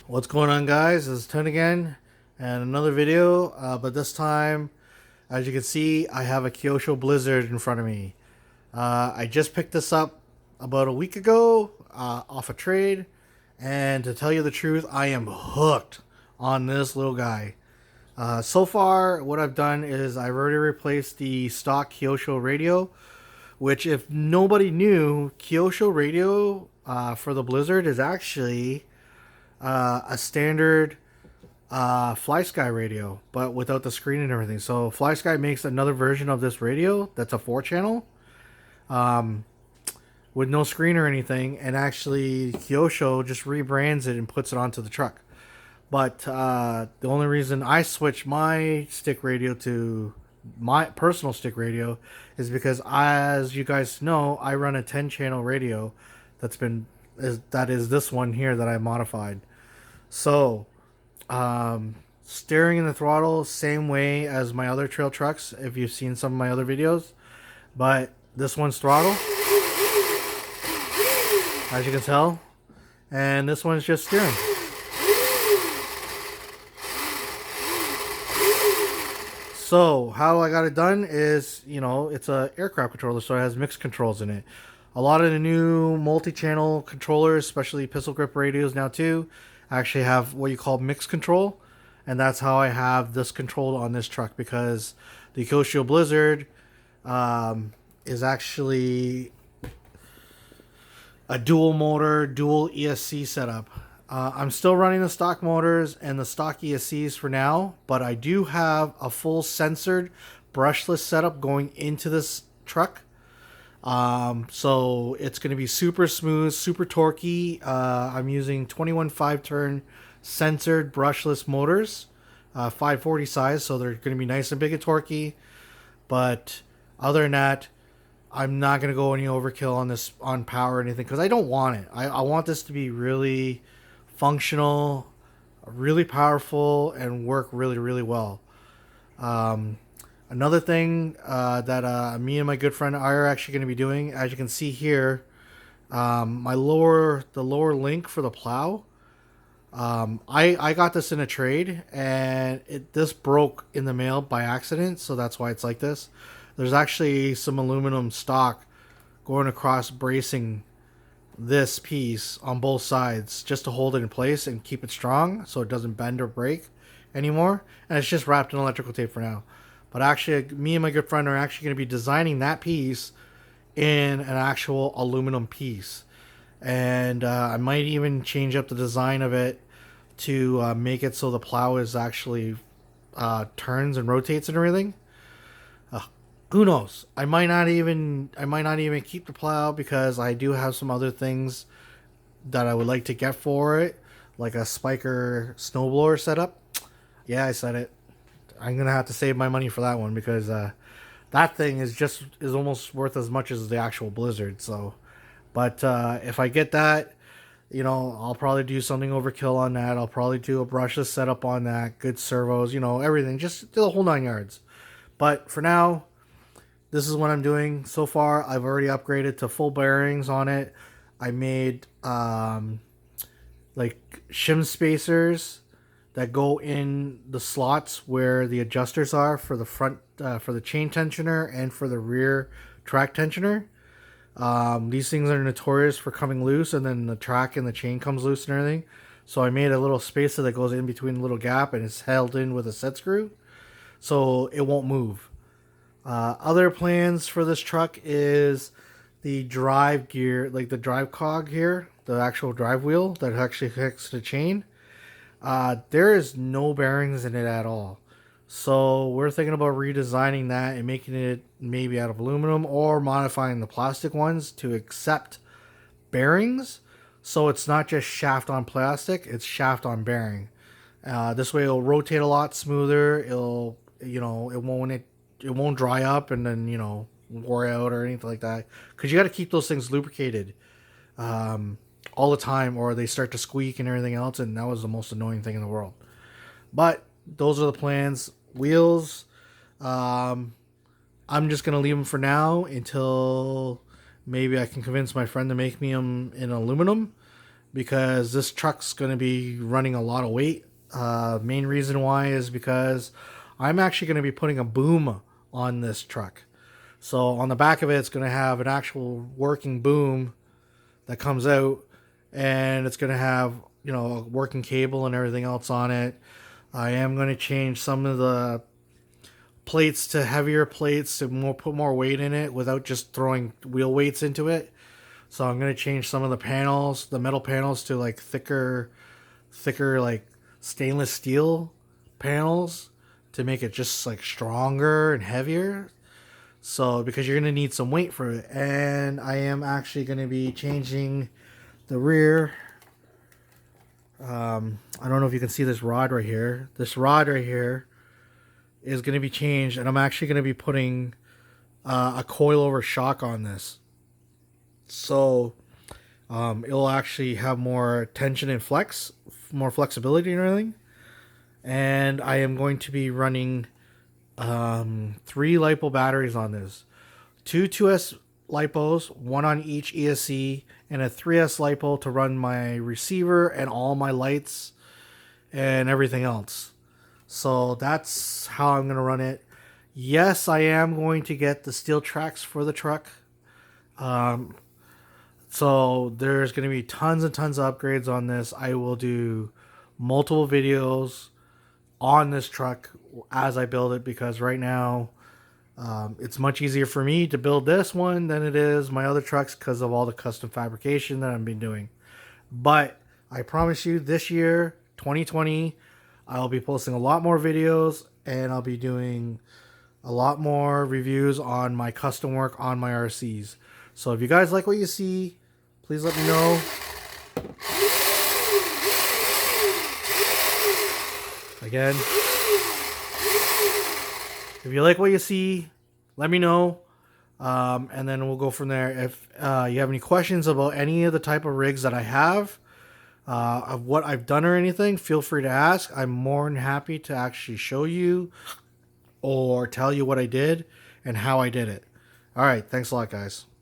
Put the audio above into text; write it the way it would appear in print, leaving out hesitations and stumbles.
What's going on, guys? It's Tone again and another video, but this time, as you can see, I have a Kyosho Blizzard in front of me. I just picked this up about a week ago off a trade, and to tell you the truth, I am hooked on this little guy. So far, what I've done is I've already replaced the stock Kyosho radio, which, if nobody knew, Kyosho radio for the Blizzard is actually a standard FlySky radio, but without the screen and everything. So FlySky makes another version of this radio that's a 4 channel with no screen or anything, and actually Kyosho just rebrands it and puts it onto the truck. But the only reason I switched my stick radio to my personal stick radio is because, as you guys know, I run a 10 channel radio that is this one here that I modified. So, steering in the throttle, same way as my other trail trucks, if you've seen some of my other videos. But this one's throttle, as you can tell. And this one's just steering. So, how I got it done is, it's a aircraft controller, so it has mixed controls in it. A lot of the new multi-channel controllers, especially pistol grip radios now too, actually have what you call mixed control, and that's how I have this controlled on this truck, because the Kyosho Blizzard is actually a dual motor, dual ESC setup. I'm still running the stock motors and the stock ESCs for now, but I do have a full censored brushless setup going into this truck. So it's going to be super smooth, super torquey. I'm using 21 5-turn censored brushless motors, 540 size, so they're going to be nice and big and torquey. But other than that, I'm not going to go any overkill on this, on power or anything, because I don't want it. I want this to be really functional, really powerful, and work really, really well. Another thing that me and my good friend are actually going to be doing, as you can see here, the lower link for the plow. I got this in a trade, and this broke in the mail by accident, so that's why it's like this. There's actually some aluminum stock going across, bracing this piece on both sides just to hold it in place and keep it strong so it doesn't bend or break anymore. And it's just wrapped in electrical tape for now. But actually, me and my good friend are actually going to be designing that piece in an actual aluminum piece. And I might even change up the design of it to make it so the plow is actually turns and rotates and everything. Who knows? I might not even keep the plow, because I do have some other things that I would like to get for it, like a spiker snowblower setup. Yeah, I said it. I'm gonna have to save my money for that one, because that thing is almost worth as much as the actual Blizzard. So, but if I get that, I'll probably do something overkill on that. I'll probably do a brushless setup on that, good servos, everything, just the whole 9 yards. But for now, this is what I'm doing so far. I've already upgraded to full bearings on it. I made like shim spacers that go in the slots where the adjusters are for the front, for the chain tensioner and for the rear track tensioner. These things are notorious for coming loose, and then the track and the chain comes loose and everything. So I made a little spacer that goes in between a little gap, and it's held in with a set screw, so it won't move. Other plans for this truck is the drive gear, like the drive cog here, the actual drive wheel that actually hooks the chain. There is no bearings in it at all. So we're thinking about redesigning that and making it maybe out of aluminum, or modifying the plastic ones to accept bearings. So it's not just shaft on plastic, it's shaft on bearing. This way it'll rotate a lot smoother. It won't dry up and then, wore out or anything like that. Because you got to keep those things lubricated all the time, or they start to squeak and everything else. And that was the most annoying thing in the world. But those are the plans. Wheels, I'm just going to leave them for now until maybe I can convince my friend to make me them in aluminum. because this truck's going to be running a lot of weight. Main reason why is because I'm actually going to be putting a boom on this truck. So on the back of it, it's going to have an actual working boom that comes out, and it's going to have, you know, a working cable and everything else on it. I am going to change some of the plates to heavier plates to put more weight in it without just throwing wheel weights into it. So I'm going to change some of the panels, the metal panels, to like thicker like stainless steel panels to make it just like stronger and heavier. So because you're going to need some weight for it. And I am actually going to be changing the rear. I don't know if you can see this rod right here. This rod right here is going to be changed, and I'm actually going to be putting a coilover shock on this. So it'll actually have more tension and more flexibility and everything. And I am going to be running 3 LiPo batteries on this. 2 2S LiPos, 1 on each ESC, and a 3S LiPo to run my receiver and all my lights and everything else. So that's how I'm going to run it. Yes, I am going to get the steel tracks for the truck. So there's going to be tons and tons of upgrades on this. I will do multiple videos on this truck as I build it, because right now it's much easier for me to build this one than it is my other trucks because of all the custom fabrication that I've been doing. But I promise you, this year, 2020, I'll be posting a lot more videos, and I'll be doing a lot more reviews on my custom work on my RCs. So if you guys like what you see, please let me know. Again, if you like what you see, let me know. And then we'll go from there. If you have any questions about any of the type of rigs that I have, of what I've done or anything, feel free to ask. I'm more than happy to actually show you or tell you what I did and how I did it. All right. Thanks a lot, guys.